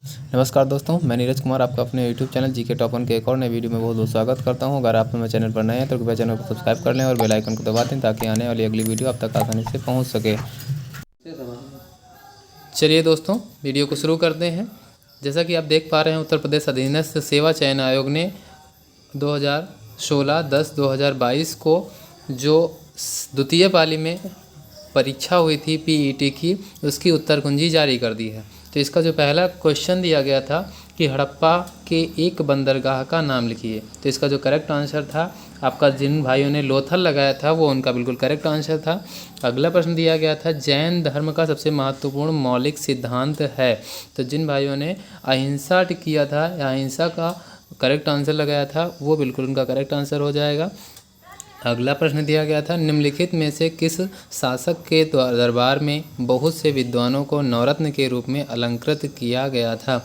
नमस्कार दोस्तों, मैं नीरज कुमार आपका अपने YouTube चैनल जीके टॉप 1 के एक और नए वीडियो में बहुत बहुत स्वागत करता हूं। अगर आप मेरे चैनल पर नए हैं तो कृपया चैनल को सब्सक्राइब कर लें और बेल आइकन को दबा दें ताकि आने वाली अगली वीडियो आप तक आसानी से पहुंच सके। चलिए दोस्तों, वीडियो को शुरू करते हैं। जैसा कि आप देख पा रहे हैं, उत्तर प्रदेश अधीनस्थ सेवा चयन आयोग ने 2016-10-2022 को जो द्वितीय पाली में परीक्षा हुई थी पीईटी की, उसकी उत्तर कुंजी जारी कर दी है। तो इसका जो पहला क्वेश्चन दिया गया था कि हड़प्पा के एक बंदरगाह का नाम लिखिए, तो इसका जो करेक्ट आंसर था आपका, जिन भाइयों ने लोथल लगाया था वो उनका बिल्कुल करेक्ट आंसर था। अगला प्रश्न दिया गया था जैन धर्म का सबसे महत्वपूर्ण मौलिक सिद्धांत है, तो जिन भाइयों ने अहिंसा किया था या अहिंसा का करेक्ट आंसर लगाया था वो बिल्कुल उनका करेक्ट आंसर हो जाएगा। अगला प्रश्न दिया गया था निम्नलिखित में से किस शासक के दरबार में बहुत से विद्वानों को नवरत्न के रूप में अलंकृत किया गया था,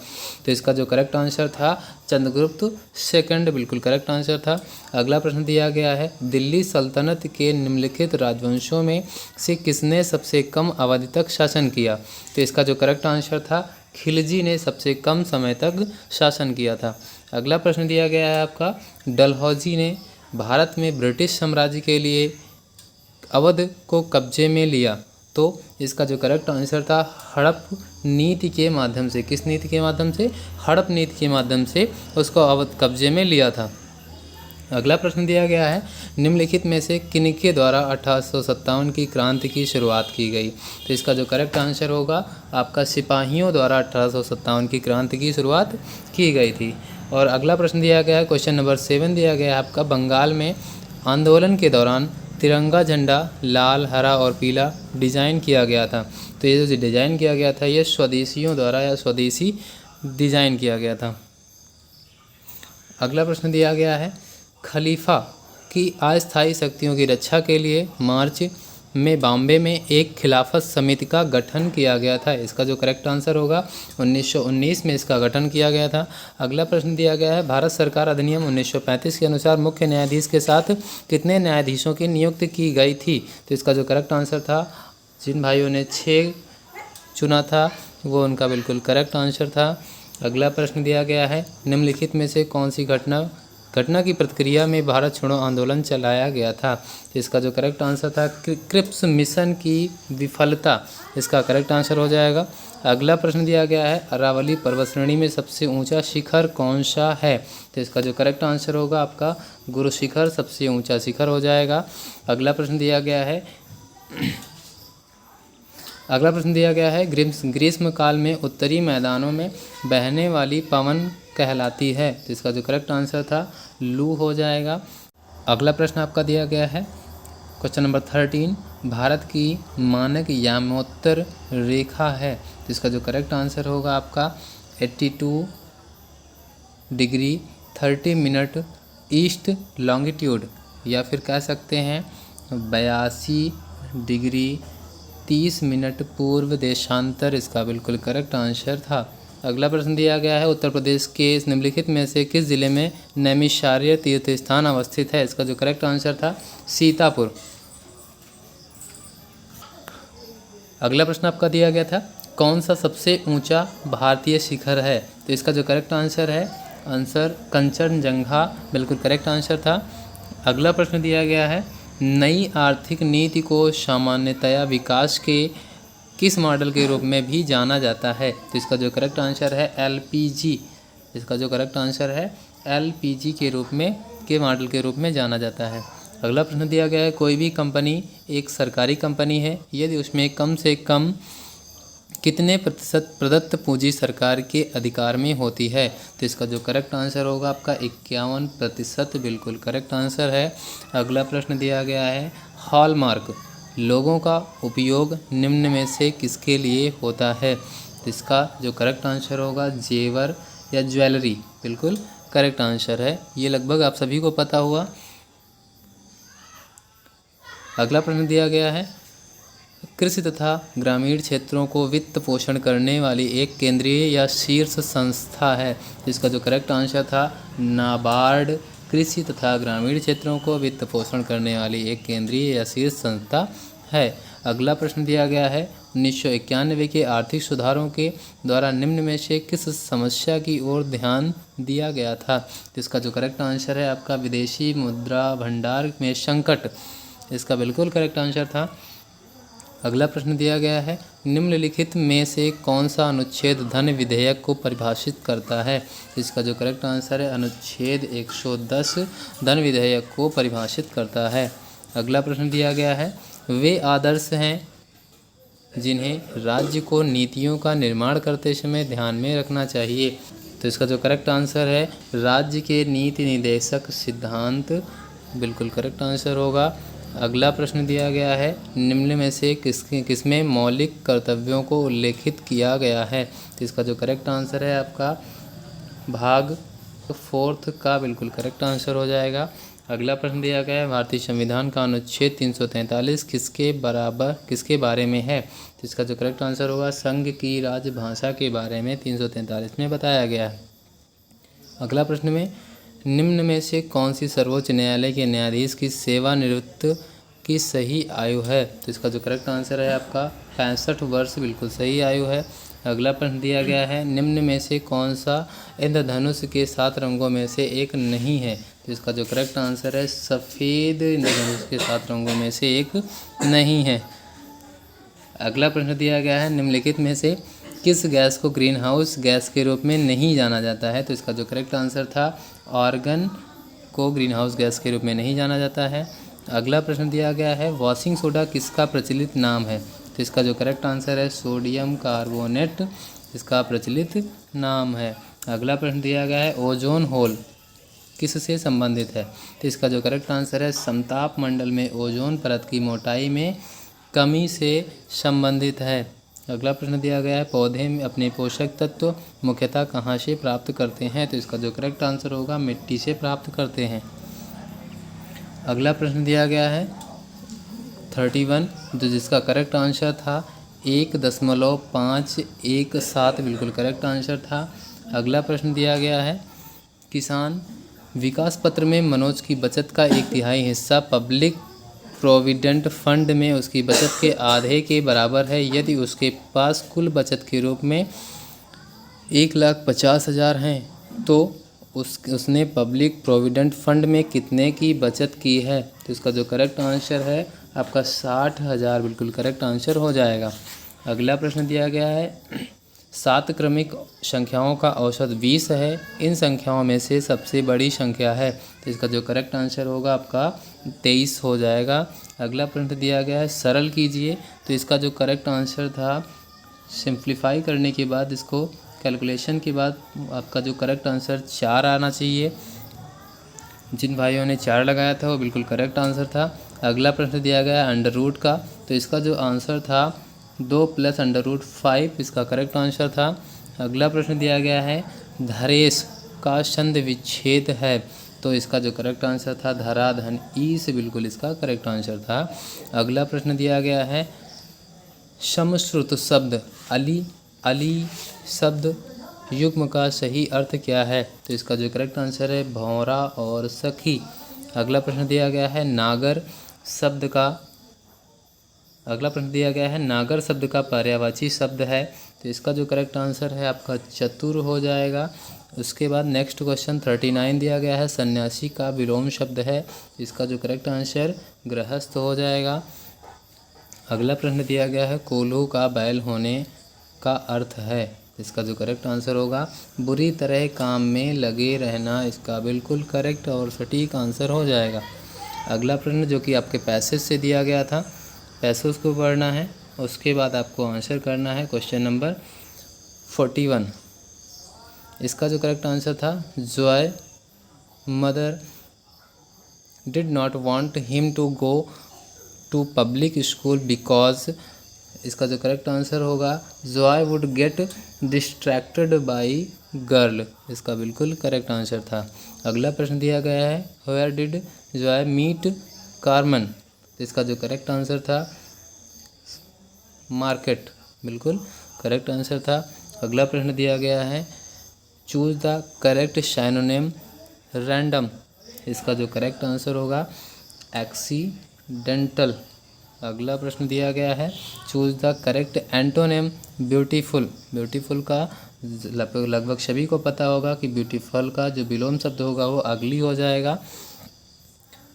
तो इसका जो करेक्ट आंसर था चंद्रगुप्त सेकंड बिल्कुल करेक्ट आंसर था। अगला प्रश्न दिया गया है दिल्ली सल्तनत के निम्नलिखित राजवंशों में से किसने सबसे कम अवधि तक शासन किया, तो इसका जो करेक्ट आंसर था खिलजी ने सबसे कम समय तक शासन किया था। अगला प्रश्न दिया गया है आपका डलहौजी ने भारत में ब्रिटिश साम्राज्य के लिए अवध को कब्जे में लिया, तो इसका जो करेक्ट आंसर था हड़प नीति के माध्यम से। किस नीति के माध्यम से? हड़प नीति के माध्यम से उसको अवध कब्जे में लिया था। अगला प्रश्न दिया गया है निम्नलिखित में से किनके द्वारा 1857 की क्रांति की शुरुआत की गई, तो इसका जो करेक्ट आंसर होगा आपका सिपाहियों द्वारा 1857 की क्रांति की शुरुआत की गई थी। और अगला प्रश्न दिया गया है क्वेश्चन नंबर 7 दिया गया है आपका बंगाल में आंदोलन के दौरान तिरंगा झंडा लाल हरा और पीला डिज़ाइन किया गया था, तो ये जो डिज़ाइन किया गया था ये स्वदेशियों द्वारा या स्वदेशी डिज़ाइन किया गया था। अगला प्रश्न दिया गया है खलीफा की अस्थायी शक्तियों की रक्षा के लिए मार्च में बॉम्बे में एक खिलाफत समिति का गठन किया गया था, इसका जो करेक्ट आंसर होगा 1919 में इसका गठन किया गया था। अगला प्रश्न दिया गया है भारत सरकार अधिनियम 1935 के अनुसार मुख्य न्यायाधीश के साथ कितने न्यायाधीशों की नियुक्ति की गई थी, तो इसका जो करेक्ट आंसर था जिन भाइयों ने 6 चुना था वो उनका बिल्कुल करेक्ट आंसर था। अगला प्रश्न दिया गया है निम्नलिखित में से कौन सी घटना की प्रतिक्रिया में भारत छोड़ो आंदोलन चलाया गया था, तो इसका जो करेक्ट आंसर था क्रिप्स मिशन की विफलता, इसका करेक्ट आंसर हो जाएगा। अगला प्रश्न दिया गया है अरावली पर्वतश्रेणी में सबसे ऊंचा शिखर कौन सा है, तो इसका जो करेक्ट आंसर होगा आपका गुरु शिखर सबसे ऊंचा शिखर हो जाएगा। अगला प्रश्न दिया गया है ग्रीष्म काल में उत्तरी मैदानों में बहने वाली पवन कहलाती है, तो इसका जो करेक्ट आंसर था लू हो जाएगा। अगला प्रश्न आपका दिया गया है क्वेश्चन नंबर 13 भारत की मानक यामोत्तर रेखा है, तो इसका जो करेक्ट आंसर होगा आपका 82 डिग्री 30 मिनट ईस्ट लॉन्गिट्यूड, या फिर कह सकते हैं 82 डिग्री 30 मिनट पूर्व देशांतर, इसका बिल्कुल करेक्ट आंसर था। अगला प्रश्न दिया गया है उत्तर प्रदेश के निम्नलिखित में से किस जिले में नैमिषारण्य तीर्थ स्थान अवस्थित है, इसका जो करेक्ट आंसर था सीतापुर। अगला प्रश्न आपका दिया गया था कौन सा सबसे ऊंचा भारतीय शिखर है, तो इसका जो करेक्ट आंसर है कंचनजंगा बिल्कुल करेक्ट आंसर था। अगला प्रश्न दिया गया है नई आर्थिक नीति को सामान्यतया विकास के किस मॉडल के रूप में भी जाना जाता है, तो इसका जो करेक्ट आंसर है एलपीजी, इसका जो करेक्ट आंसर है एलपीजी के मॉडल के रूप में जाना जाता है। अगला प्रश्न दिया गया है कोई भी कंपनी एक सरकारी कंपनी है यदि उसमें कम से कम कितने प्रतिशत प्रदत्त पूंजी सरकार के अधिकार में होती है, तो इसका जो करेक्ट आंसर होगा आपका 51% बिल्कुल करेक्ट आंसर है। अगला प्रश्न दिया गया है हॉलमार्क लोगों का उपयोग निम्न में से किसके लिए होता है, तो इसका जो करेक्ट आंसर होगा जेवर या ज्वेलरी बिल्कुल करेक्ट आंसर है, ये लगभग आप सभी को पता हुआ। अगला प्रश्न दिया गया है कृषि तथा ग्रामीण क्षेत्रों को वित्त पोषण करने वाली एक केंद्रीय या शीर्ष संस्था है, जिसका जो करेक्ट आंसर था नाबार्ड कृषि तथा ग्रामीण क्षेत्रों को वित्त पोषण करने वाली एक केंद्रीय या शीर्ष संस्था है। अगला प्रश्न दिया गया है 1991 के आर्थिक सुधारों के द्वारा निम्न में से किस समस्या की ओर ध्यान दिया गया था? तो इसका जो करेक्ट आंसर है आपका विदेशी मुद्रा भंडार में संकट, इसका बिल्कुल करेक्ट आंसर था। अगला प्रश्न दिया गया है, निम्नलिखित में से कौन सा अनुच्छेद धन विधेयक को परिभाषित करता है? इसका जो करेक्ट आंसर है अनुच्छेद 110 धन विधेयक को परिभाषित करता है। अगला प्रश्न दिया गया है, वे आदर्श हैं जिन्हें राज्य को नीतियों का निर्माण करते समय ध्यान में रखना चाहिए। तो इसका जो करेक्ट आंसर है राज्य के नीति निर्देशक सिद्धांत, बिल्कुल करेक्ट आंसर होगा। अगला प्रश्न दिया गया है, निम्न में से किसमें मौलिक कर्तव्यों को उल्लेखित किया गया है? तो इसका जो करेक्ट आंसर है आपका भाग 4 का बिल्कुल करेक्ट आंसर हो जाएगा। अगला प्रश्न दिया गया है, भारतीय संविधान का अनुच्छेद 343 किसके बारे में है? तो इसका जो करेक्ट आंसर होगा संघ की राजभाषा के बारे में 343 में बताया गया है। अगला प्रश्न में निम्न में से कौन सी सर्वोच्च न्यायालय के न्यायाधीश की सेवानिवृत्त की सही आयु है? तो इसका जो करेक्ट आंसर है आपका 65 वर्ष, बिल्कुल सही आयु है। अगला प्रश्न दिया गया है, निम्न में से कौन सा इंद्रधनुष के 7 रंगों में से एक नहीं है? तो इसका जो करेक्ट आंसर है सफ़ेद इंद्रधनुष के 7 रंगों में से एक नहीं है। अगला प्रश्न दिया गया है, निम्नलिखित में से किस गैस को ग्रीन हाउस गैस के रूप में नहीं जाना जाता है? तो इसका जो करेक्ट आंसर था आर्गन को ग्रीन हाउस गैस के रूप में नहीं जाना जाता है। अगला प्रश्न दिया गया है, वॉशिंग सोडा किसका प्रचलित नाम है? तो इसका जो करेक्ट आंसर है सोडियम कार्बोनेट, इसका प्रचलित नाम है। अगला प्रश्न दिया गया है, ओजोन होल किससे संबंधित है? तो इसका जो करेक्ट आंसर है समताप मंडल में ओजोन परत की मोटाई में कमी से संबंधित है। अगला प्रश्न दिया गया है, पौधे में अपने पोषक तत्व मुख्यतः कहाँ से प्राप्त करते हैं? तो इसका जो करेक्ट आंसर होगा मिट्टी से प्राप्त करते हैं। अगला प्रश्न दिया गया है 31, जो जिसका करेक्ट आंसर था 1.517, बिल्कुल करेक्ट आंसर था। अगला प्रश्न दिया गया है, किसान विकास पत्र में मनोज की बचत का 1/3 हिस्सा पब्लिक प्रोविडेंट फंड में उसकी बचत के आधे के बराबर है यदि उसके पास कुल बचत के रूप में 1,50,000 हैं, तो उसने पब्लिक प्रोविडेंट फंड में कितने की बचत की है? तो इसका जो करेक्ट आंसर है आपका 60,000, बिल्कुल करेक्ट आंसर हो जाएगा। अगला प्रश्न दिया गया है, 7 क्रमिक संख्याओं का औसत 20 है, इन संख्याओं में से सबसे बड़ी संख्या है? तो इसका जो करेक्ट आंसर होगा आपका 23 हो जाएगा। अगला प्रश्न दिया गया है, सरल कीजिए। तो इसका जो करेक्ट आंसर था सिंप्लीफाई करने के बाद, इसको कैलकुलेशन के बाद आपका जो करेक्ट आंसर 4 आना चाहिए। जिन भाइयों ने 4 लगाया था वो बिल्कुल करेक्ट आंसर था। अगला प्रश्न दिया गया अंडर रूट का, तो इसका जो आंसर था 2 + √5, इसका करेक्ट आंसर था। अगला प्रश्न दिया गया है, धरेश का छंद विच्छेद है, तो इसका जो करेक्ट आंसर था धराधन ई से, बिल्कुल इसका करेक्ट आंसर था। अगला प्रश्न दिया गया है, समश्रुत शब्द अली शब्द युग्म का सही अर्थ क्या है? तो इसका जो करेक्ट आंसर है भौरा और सखी। अगला प्रश्न दिया गया है, नागर शब्द का पर्यायवाची शब्द है, तो इसका जो करेक्ट आंसर है आपका चतुर हो जाएगा। उसके बाद नेक्स्ट क्वेश्चन 39 दिया गया है, सन्यासी का विलोम शब्द है, इसका जो करेक्ट आंसर गृहस्थ हो जाएगा। अगला प्रश्न दिया गया है, कोल्हू का बैल होने का अर्थ है, इसका जो करेक्ट आंसर होगा बुरी तरह काम में लगे रहना, इसका बिल्कुल करेक्ट और सटीक आंसर हो जाएगा। अगला प्रश्न जो कि आपके पैसेज से दिया गया था, पैसेज को पढ़ना है, उसके बाद आपको आंसर करना है। क्वेश्चन नंबर 41, इसका जो करेक्ट आंसर था, Joy mother did not want him to go to public school because, इसका जो करेक्ट आंसर होगा Joy would get distracted by girl, इसका बिल्कुल करेक्ट आंसर था। अगला प्रश्न दिया गया है, where did Joy meet Carmen, इसका जो करेक्ट आंसर था मार्केट, बिल्कुल करेक्ट आंसर था। अगला प्रश्न दिया गया है, choose the correct synonym random, इसका जो करेक्ट आंसर होगा एक्सीडेंटल, अगला प्रश्न दिया गया है, choose the correct antonym beautiful. Beautiful का लगभग सभी को पता होगा कि ब्यूटीफुल का जो विलोम शब्द होगा वो अगली हो जाएगा।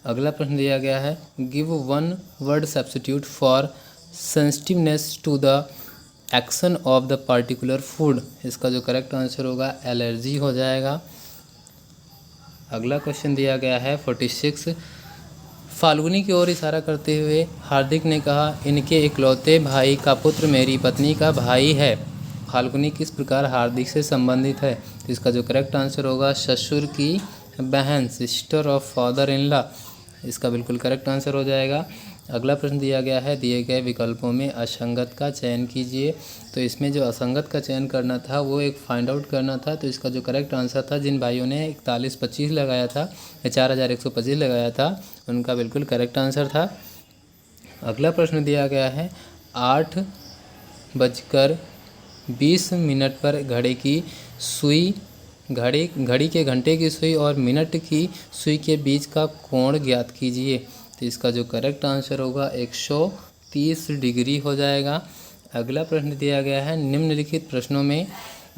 अगला प्रश्न दिया गया है, give one word substitute for sensitiveness to the action of the particular food. इसका जो करेक्ट आंसर होगा एलर्जी हो जाएगा। अगला क्वेश्चन दिया गया है 46, फाल्गुनी की ओर इशारा करते हुए हार्दिक ने कहा, इनके इकलौते भाई का पुत्र मेरी पत्नी का भाई है। फाल्गुनी किस प्रकार हार्दिक से संबंधित है? तो इसका जो करेक्ट आंसर होगा ससुर की बहन, sister of father in law. इसका बिल्कुल करेक्ट आंसर हो जाएगा। अगला प्रश्न दिया गया है, दिए गए विकल्पों में असंगत का चयन कीजिए। तो इसमें जो असंगत का चयन करना था वो एक फाइंड आउट करना था। तो इसका जो करेक्ट आंसर था, जिन भाइयों ने 4125 लगाया था या 4125 लगाया था, उनका बिल्कुल करेक्ट आंसर था। अगला प्रश्न दिया गया है, 8:20 पर घड़ी की सुई, घड़ी के घंटे की सुई और मिनट की सुई के बीच का कोण ज्ञात कीजिए। तो इसका जो करेक्ट आंसर होगा 130 डिग्री हो जाएगा। अगला प्रश्न दिया गया है, निम्नलिखित प्रश्नों में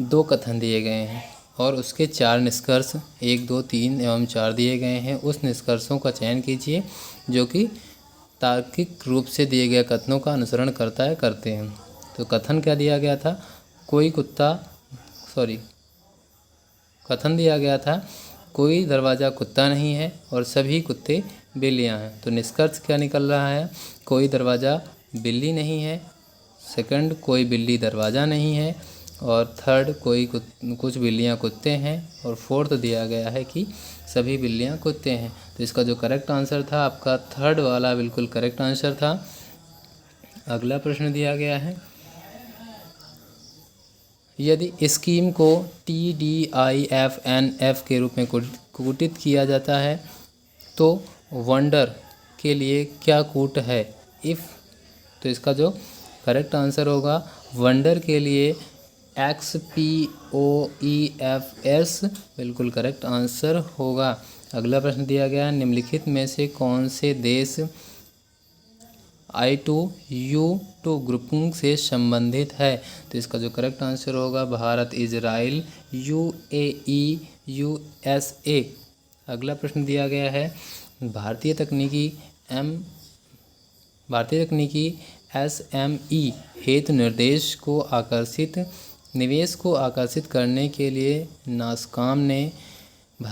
2 कथन दिए गए हैं और उसके 4 निष्कर्ष 1, 2, 3 एवं 4 दिए गए हैं। उस निष्कर्षों का चयन कीजिए जो कि तार्किक रूप से दिए गए कथनों का अनुसरण करते हैं। तो कथन क्या दिया गया था, कथन दिया गया था, कोई दरवाज़ा कुत्ता नहीं है और सभी कुत्ते बिल्लियां हैं। तो निष्कर्ष क्या निकल रहा है, कोई दरवाज़ा बिल्ली नहीं है। सेकंड, कोई बिल्ली दरवाज़ा नहीं है। और थर्ड, कुछ बिल्लियां कुत्ते हैं। और फोर्थ दिया गया है कि सभी बिल्लियां कुत्ते हैं। तो इसका जो करेक्ट आंसर था आपका थर्ड वाला बिल्कुल करेक्ट आंसर था। अगला प्रश्न दिया गया है, यदि स्कीम को TDIFNF के रूप में कूटित किया जाता है तो वंडर के लिए क्या कूट है? इफ़, तो इसका जो करेक्ट आंसर होगा वंडर के लिए XPOEFS बिल्कुल करेक्ट आंसर होगा। अगला प्रश्न दिया गया, निम्नलिखित में से कौन से देश I2U2 ग्रुपिंग से संबंधित है? तो इसका जो करेक्ट आंसर होगा भारत, इजराइल, UAE, USA। अगला प्रश्न दिया गया है, भारतीय तकनीकी SME हेतु निवेश को आकर्षित करने के लिए नासकॉम ने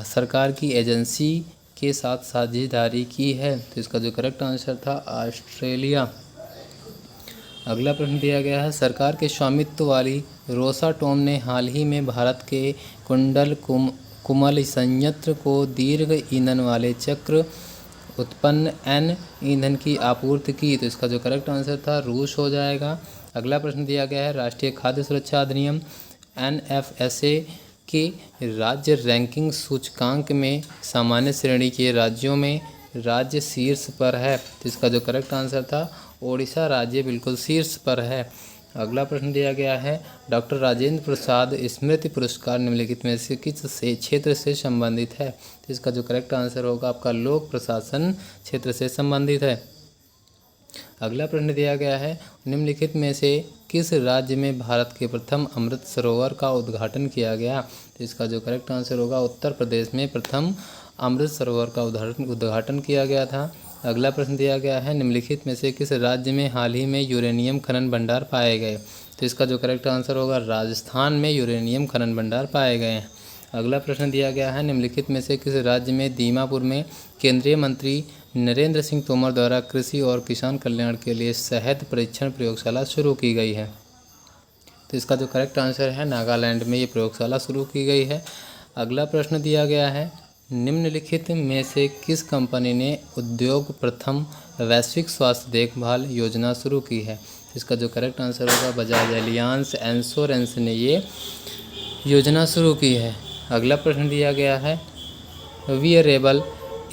सरकार की एजेंसी के साथ साझेदारी की है। तो इसका जो करेक्ट आंसर था ऑस्ट्रेलिया। अगला प्रश्न दिया गया है, सरकार के स्वामित्व वाली रोसाटोम ने हाल ही में भारत के कुमल संयंत्र को दीर्घ ईंधन वाले चक्र उत्पन्न N ईंधन की आपूर्ति की। तो इसका जो करेक्ट आंसर था रूस हो जाएगा। अगला प्रश्न दिया गया है, राष्ट्रीय खाद्य सुरक्षा अधिनियम NFSA के राज्य रैंकिंग सूचकांक में सामान्य श्रेणी के राज्यों में राज्य शीर्ष पर है। तो इसका जो करेक्ट आंसर था ओडिशा राज्य बिल्कुल शीर्ष पर है। अगला प्रश्न दिया गया है, डॉक्टर राजेंद्र प्रसाद स्मृति पुरस्कार निम्नलिखित में से किस क्षेत्र से संबंधित है? तो इसका जो करेक्ट आंसर होगा आपका लोक प्रशासन क्षेत्र से संबंधित है। अगला प्रश्न दिया गया है, निम्नलिखित में से किस राज्य में भारत के प्रथम अमृत सरोवर का उद्घाटन किया गया? तो इसका जो करेक्ट आंसर होगा उत्तर प्रदेश में प्रथम अमृत सरोवर का उद्घाटन किया गया था। अगला प्रश्न दिया गया है, निम्नलिखित में से किस राज्य में हाल ही में यूरेनियम खनन भंडार पाए गए? तो इसका जो करेक्ट आंसर होगा राजस्थान में यूरेनियम खनन भंडार पाए गए हैं। अगला प्रश्न दिया गया है, निम्नलिखित में से किस राज्य में दीमापुर में केंद्रीय मंत्री नरेंद्र सिंह तोमर द्वारा कृषि और किसान कल्याण के लिए शहद परीक्षण प्रयोगशाला शुरू की गई है? तो इसका जो करेक्ट आंसर है नागालैंड में ये प्रयोगशाला शुरू की गई है। अगला प्रश्न दिया गया है, निम्नलिखित में से किस कंपनी ने उद्योग प्रथम वैश्विक स्वास्थ्य देखभाल योजना शुरू की है? इसका जो करेक्ट आंसर होगा बजाज एलियांस इंश्योरेंस ने ये योजना शुरू की है। अगला प्रश्न दिया गया है, वियरेबल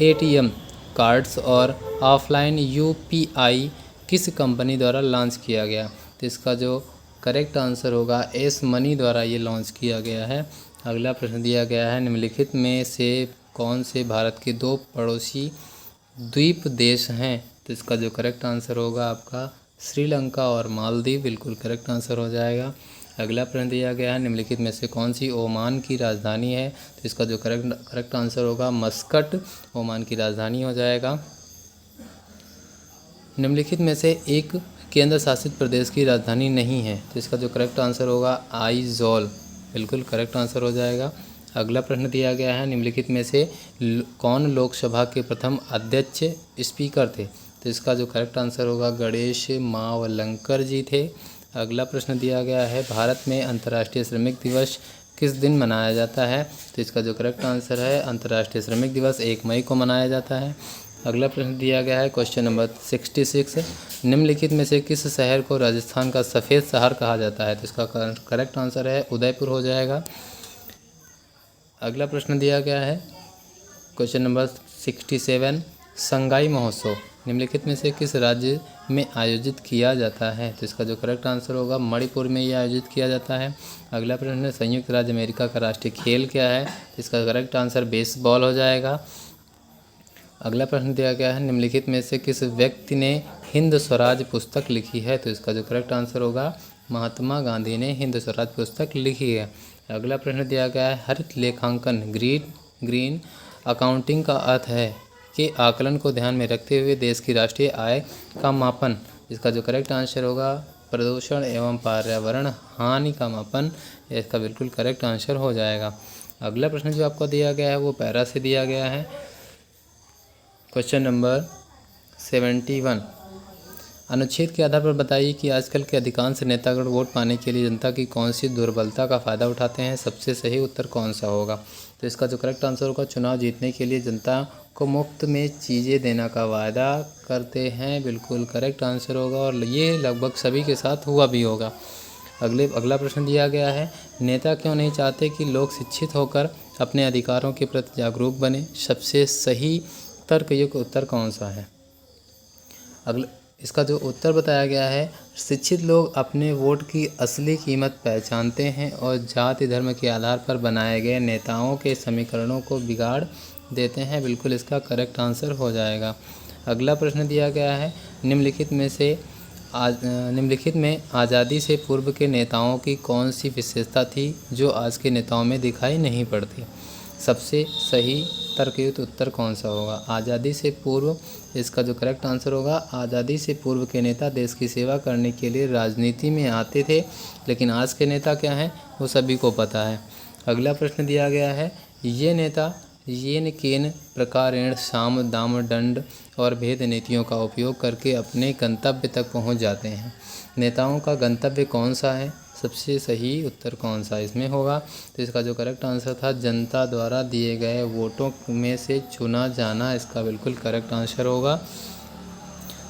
ATM कार्ड्स और ऑफलाइन UPI किस कंपनी द्वारा लॉन्च किया गया? तो इसका जो करेक्ट आंसर होगा एस मनी द्वारा ये लॉन्च किया गया है। अगला प्रश्न दिया गया है, निम्नलिखित में से कौन से भारत के 2 पड़ोसी द्वीप देश हैं? तो इसका जो करेक्ट आंसर होगा आपका श्रीलंका और मालदीव बिल्कुल करेक्ट आंसर हो जाएगा। अगला प्रश्न दिया गया है, निम्नलिखित में से कौन सी ओमान की राजधानी है? तो इसका जो करेक्ट आंसर होगा मस्कट ओमान की राजधानी हो जाएगा। निम्नलिखित में से एक केंद्र शासित प्रदेश की राजधानी नहीं है, तो इसका जो करेक्ट आंसर होगा आइजॉल बिल्कुल करेक्ट आंसर हो जाएगा। अगला प्रश्न दिया गया है, निम्नलिखित में से कौन लोकसभा के प्रथम अध्यक्ष स्पीकर थे? तो इसका जो करेक्ट आंसर होगा गणेश मावलंकर जी थे। अगला प्रश्न दिया गया है, भारत में अंतर्राष्ट्रीय श्रमिक दिवस किस दिन मनाया जाता है? तो इसका जो करेक्ट आंसर है अंतर्राष्ट्रीय श्रमिक दिवस 1 मई को मनाया जाता है। अगला प्रश्न दिया गया है क्वेश्चन नंबर 66, निम्नलिखित में से किस शहर को राजस्थान का सफ़ेद शहर कहा जाता है? तो इसका करेक्ट आंसर है उदयपुर हो जाएगा। अगला प्रश्न दिया गया है क्वेश्चन नंबर 67, संगाई महोत्सव निम्नलिखित में से किस राज्य में आयोजित किया जाता है? तो इसका जो करेक्ट आंसर होगा मणिपुर में ये आयोजित किया जाता है। अगला प्रश्न है, संयुक्त राज्य अमेरिका का राष्ट्रीय खेल क्या है? तो इसका करेक्ट आंसर बेसबॉल हो जाएगा। अगला प्रश्न दिया गया है, निम्नलिखित में से किस व्यक्ति ने हिंद स्वराज पुस्तक लिखी है? तो इसका जो करेक्ट आंसर होगा महात्मा गांधी ने हिंद स्वराज पुस्तक लिखी है। अगला प्रश्न दिया गया है, हरित लेखांकन ग्रीन अकाउंटिंग का अर्थ है कि आकलन को ध्यान में रखते हुए देश की राष्ट्रीय आय का मापन। इसका जो करेक्ट आंसर होगा प्रदूषण एवं पर्यावरण हानि का मापन, इसका बिल्कुल करेक्ट आंसर हो जाएगा। अगला प्रश्न जो आपको दिया गया है वो पैरा से दिया गया है। क्वेश्चन नंबर 71, अनुच्छेद के आधार पर बताइए कि आजकल के अधिकांश नेतागण वोट पाने के लिए जनता की कौन सी दुर्बलता का फ़ायदा उठाते हैं? सबसे सही उत्तर कौन सा होगा? तो इसका जो करेक्ट आंसर होगा चुनाव जीतने के लिए जनता को मुफ्त में चीज़ें देने का वायदा करते हैं, बिल्कुल करेक्ट आंसर होगा और ये लगभग सभी के साथ हुआ भी होगा। अगला प्रश्न दिया गया है, नेता क्यों नहीं चाहते कि लोग शिक्षित होकर अपने अधिकारों के प्रति जागरूक बने? सबसे सही तर्कयुक्त उत्तर कौन सा है? इसका जो उत्तर बताया गया है, शिक्षित लोग अपने वोट की असली कीमत पहचानते हैं और जाति धर्म के आधार पर बनाए गए नेताओं के समीकरणों को बिगाड़ देते हैं, बिल्कुल इसका करेक्ट आंसर हो जाएगा। अगला प्रश्न दिया गया है, निम्नलिखित में आज़ादी से पूर्व के नेताओं की कौन सी विशेषता थी जो आज के नेताओं में दिखाई नहीं पड़ती? सबसे सही तर्कयुक्त उत्तर कौन सा होगा? आज़ादी से पूर्व, इसका जो करेक्ट आंसर होगा आज़ादी से पूर्व के नेता देश की सेवा करने के लिए राजनीति में आते थे, लेकिन आज के नेता क्या हैं वो सभी को पता है। अगला प्रश्न दिया गया है, ये नेता येन केन प्रकारेण साम दाम दंड और भेद नीतियों का उपयोग करके अपने गंतव्य तक पहुंच जाते हैं। नेताओं का गंतव्य कौन सा है? सबसे सही उत्तर कौन सा इसमें होगा? तो इसका जो करेक्ट आंसर था जनता द्वारा दिए गए वोटों में से चुना जाना, इसका बिल्कुल करेक्ट आंसर होगा।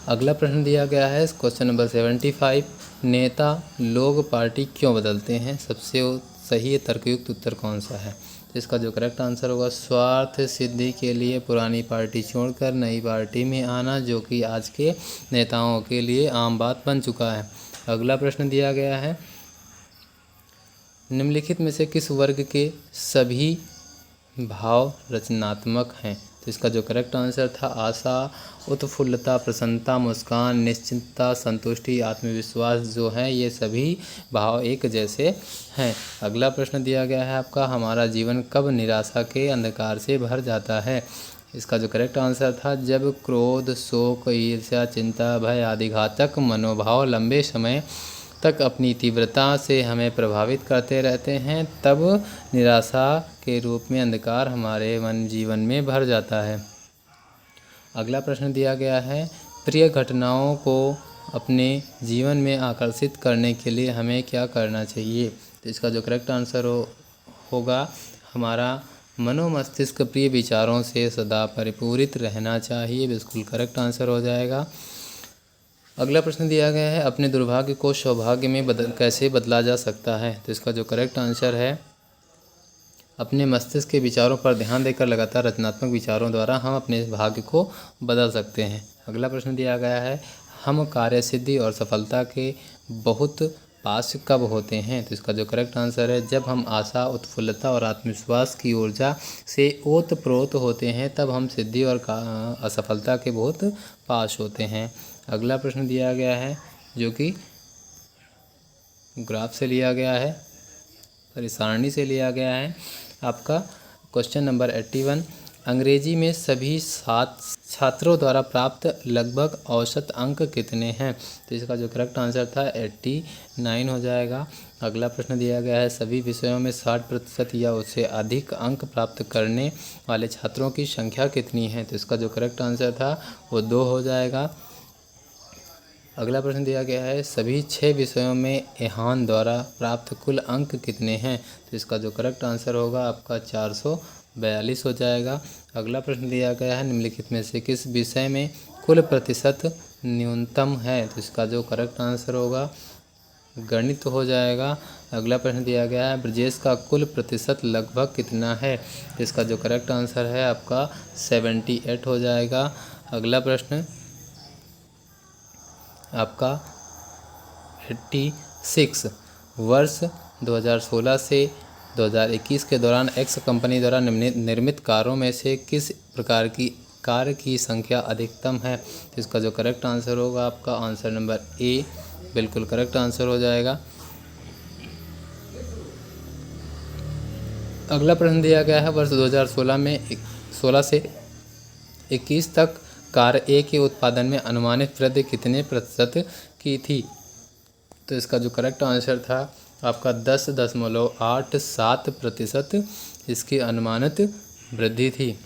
अगला प्रश्न दिया गया है क्वेश्चन नंबर 75, नेता लोग पार्टी क्यों बदलते हैं? सबसे सही तर्कयुक्त उत्तर कौन सा है? तो इसका जो करेक्ट आंसर होगा स्वार्थ सिद्धि के लिए पुरानी पार्टी छोड़कर नई पार्टी में आना, जो कि आज के नेताओं के लिए आम बात बन चुका है। अगला प्रश्न दिया गया है, निम्नलिखित में से किस वर्ग के सभी भाव रचनात्मक हैं? तो इसका जो करेक्ट आंसर था आशा, उत्फुल्लता, प्रसन्नता, मुस्कान, निश्चिंतता, संतुष्टि, आत्मविश्वास जो है ये सभी भाव एक जैसे हैं। अगला प्रश्न दिया गया है आपका, हमारा जीवन कब निराशा के अंधकार से भर जाता है? इसका जो करेक्ट आंसर था जब क्रोध, शोक, ईर्ष्या, चिंता, भय आदि घातक मनोभाव लंबे समय तक अपनी तीव्रता से हमें प्रभावित करते रहते हैं, तब निराशा के रूप में अंधकार हमारे जीवन में भर जाता है। अगला प्रश्न दिया गया है, प्रिय घटनाओं को अपने जीवन में आकर्षित करने के लिए हमें क्या करना चाहिए? तो इसका जो करेक्ट आंसर होगा हमारा मनोमस्तिष्क प्रिय विचारों से सदा परिपूरित रहना चाहिए, बिल्कुल करेक्ट आंसर हो जाएगा। अगला प्रश्न दिया गया है, अपने दुर्भाग्य को सौभाग्य में कैसे बदला जा सकता है? तो इसका जो करेक्ट आंसर है अपने मस्तिष्क के विचारों पर ध्यान देकर लगातार रचनात्मक विचारों द्वारा हम अपने भाग्य को बदल सकते हैं। अगला प्रश्न दिया गया है, हम कार्यसिद्धि और सफलता के बहुत पास कब होते हैं? तो इसका जो करेक्ट आंसर है, जब हम आशा, उत्फुल्लता और आत्मविश्वास की ऊर्जा से ओतप्रोत होते हैं तब हम सिद्धि और असफलता के बहुत पास होते हैं। अगला प्रश्न दिया गया है जो कि ग्राफ से लिया गया है, सॉरी सारणी से लिया गया है। आपका क्वेश्चन नंबर 81, अंग्रेजी में सभी 7 छात्रों द्वारा प्राप्त लगभग औसत अंक कितने हैं? तो इसका जो करेक्ट आंसर था 89 हो जाएगा। अगला प्रश्न दिया गया है, सभी विषयों में 60% या उससे अधिक अंक प्राप्त करने वाले छात्रों की संख्या कितनी है? तो इसका जो करेक्ट आंसर था वो 2 हो जाएगा। अगला प्रश्न दिया गया है, सभी 6 विषयों में एहान द्वारा प्राप्त कुल अंक कितने हैं? तो इसका जो करेक्ट आंसर होगा आपका 442 हो जाएगा। अगला प्रश्न दिया गया है, निम्नलिखित में से किस विषय में कुल प्रतिशत न्यूनतम है? तो इसका जो करेक्ट आंसर होगा गणित हो जाएगा। अगला प्रश्न दिया गया है, ब्रजेश का कुल प्रतिशत लगभग कितना है? तो इसका जो करेक्ट आंसर है आपका 78 हो जाएगा। अगला प्रश्न आपका 86, वर्ष 2016 से 2021 के दौरान एक्स कंपनी द्वारा निर्मित कारों में से किस प्रकार की कार की संख्या अधिकतम है? तो इसका जो करेक्ट आंसर होगा आपका आंसर नंबर ए बिल्कुल करेक्ट आंसर हो जाएगा। अगला प्रश्न दिया गया है, वर्ष 2016 में 16 से 21 तक कार ए के उत्पादन में अनुमानित वृद्धि कितने प्रतिशत की थी? तो इसका जो करेक्ट आंसर था आपका 10.87% इसकी अनुमानित वृद्धि थी।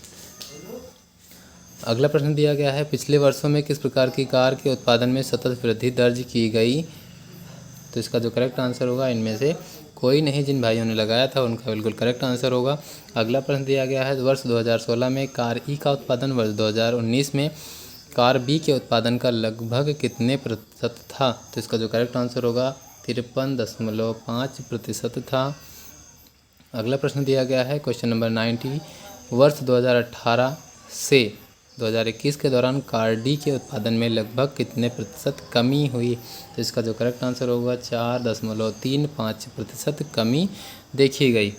अगला प्रश्न दिया गया है, पिछले वर्षों में किस प्रकार की कार के उत्पादन में सतत वृद्धि दर्ज की गई? तो इसका जो करेक्ट आंसर होगा इनमें से कोई नहीं, जिन भाइयों ने लगाया था उनका बिल्कुल करेक्ट आंसर होगा। अगला प्रश्न दिया गया है, वर्ष 2016 में कार ई का उत्पादन वर्ष 2019 में कार बी के उत्पादन का लगभग कितने प्रतिशत था? तो इसका जो करेक्ट आंसर होगा 53.5% था। अगला प्रश्न दिया गया है, क्वेश्चन नंबर 90, वर्ष 2018 से 2021 के दौरान कार डी के उत्पादन में लगभग कितने प्रतिशत कमी हुई? तो इसका जो करेक्ट आंसर होगा 4.35% कमी देखी गई।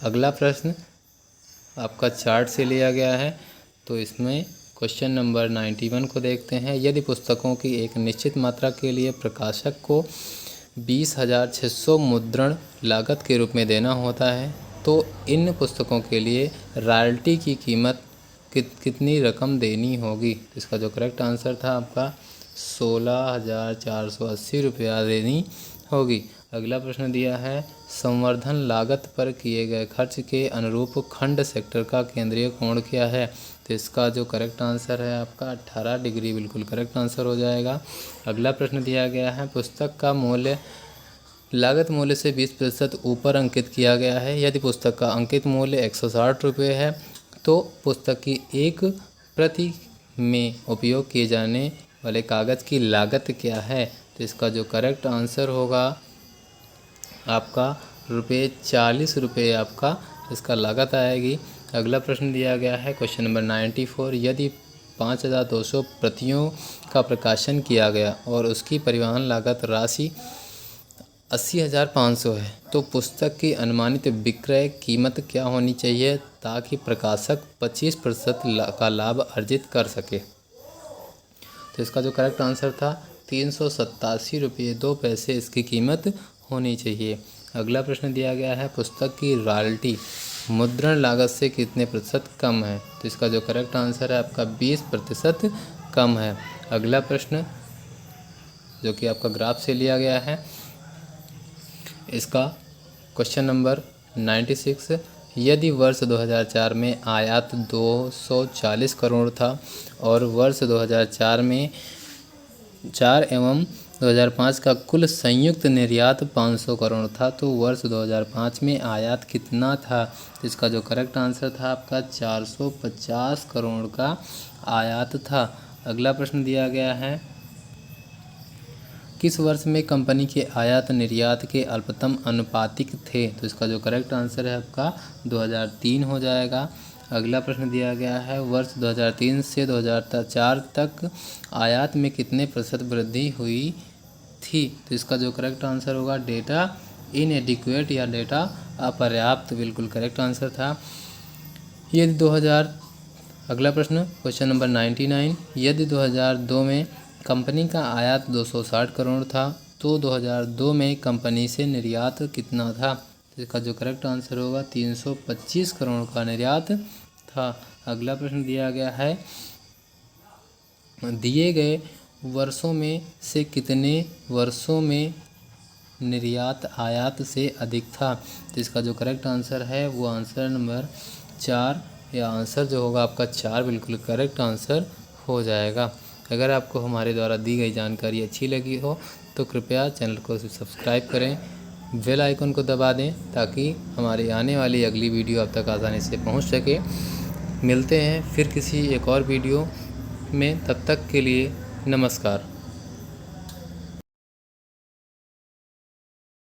अगला प्रश्न आपका चार्ट से लिया गया है, तो इसमें क्वेश्चन नंबर 91 को देखते हैं। यदि पुस्तकों की एक निश्चित मात्रा के लिए प्रकाशक को 20,600 मुद्रण लागत के रूप में देना होता है तो इन पुस्तकों के लिए रॉयल्टी की कीमत कितनी रकम देनी होगी? तो इसका जो करेक्ट आंसर था आपका 16,480 रुपया देनी होगी। अगला प्रश्न दिया है, संवर्धन लागत पर किए गए खर्च के अनुरूप खंड सेक्टर का केंद्रीय कोण क्या है? तो इसका जो करेक्ट आंसर है आपका 18 डिग्री बिल्कुल करेक्ट आंसर हो जाएगा। अगला प्रश्न दिया गया है, पुस्तक का मूल्य लागत मूल्य से 20% ऊपर अंकित किया गया है। यदि पुस्तक का अंकित मूल्य 160 रुपये है तो पुस्तक की एक प्रति में उपयोग किए जाने वाले कागज़ की लागत क्या है? तो इसका जो करेक्ट आंसर होगा आपका 40 रुपये आपका इसका लागत आएगी। अगला प्रश्न दिया गया है, क्वेश्चन नंबर 94, यदि 5,200 प्रतियों का प्रकाशन किया गया और उसकी परिवहन लागत राशि 80,500 है तो पुस्तक की अनुमानित विक्रय कीमत क्या होनी चाहिए ताकि प्रकाशक 25% का लाभ अर्जित कर सके? तो इसका जो करेक्ट आंसर था 387 रुपये 2 पैसे इसकी कीमत होनी चाहिए। अगला प्रश्न दिया गया है, पुस्तक की रॉयल्टी मुद्रण लागत से कितने प्रतिशत कम है? तो इसका जो करेक्ट आंसर है आपका 20% कम है। अगला प्रश्न जो कि आपका ग्राफ से लिया गया है, इसका क्वेश्चन नंबर 96, यदि वर्ष 2004 में आयात 240 करोड़ था और वर्ष 2004 में 4 एवं 2005 का कुल संयुक्त निर्यात 500 करोड़ था तो वर्ष 2005 में आयात कितना था? तो इसका जो करेक्ट आंसर था आपका 450 करोड़ का आयात था। अगला प्रश्न दिया गया है, किस वर्ष में कंपनी के आयात निर्यात के अल्पतम अनुपातिक थे? तो इसका जो करेक्ट आंसर है आपका 2003 हो जाएगा। अगला प्रश्न दिया गया है, वर्ष 2003 से 2004 तक आयात में कितने प्रतिशत वृद्धि हुई थी। तो इसका जो करेक्ट आंसर होगा डेटा इनएडिक्वेट या डेटा अपर्याप्त बिल्कुल करेक्ट आंसर था। यदि 2000 अगला प्रश्न क्वेश्चन नंबर 99, यदि 2002 में कंपनी का आयात 260 करोड़ था तो 2002 में कंपनी से निर्यात कितना था। तो इसका जो करेक्ट आंसर होगा 325 करोड़ का निर्यात था। अगला प्रश्न दिया गया है, दिए गए वर्षों में से कितने वर्षों में निर्यात आयात से अधिक था। तो इसका जो करेक्ट आंसर है वो आंसर नंबर 4 या आंसर जो होगा आपका 4 बिल्कुल करेक्ट आंसर हो जाएगा। अगर आपको हमारे द्वारा दी गई जानकारी अच्छी लगी हो तो कृपया चैनल को सब्सक्राइब करें, बेल आइकन को दबा दें ताकि हमारी आने वाली अगली वीडियो आप तक आसानी से पहुंच सके। मिलते हैं फिर किसी एक और वीडियो में, तब तक के लिए नमस्कार।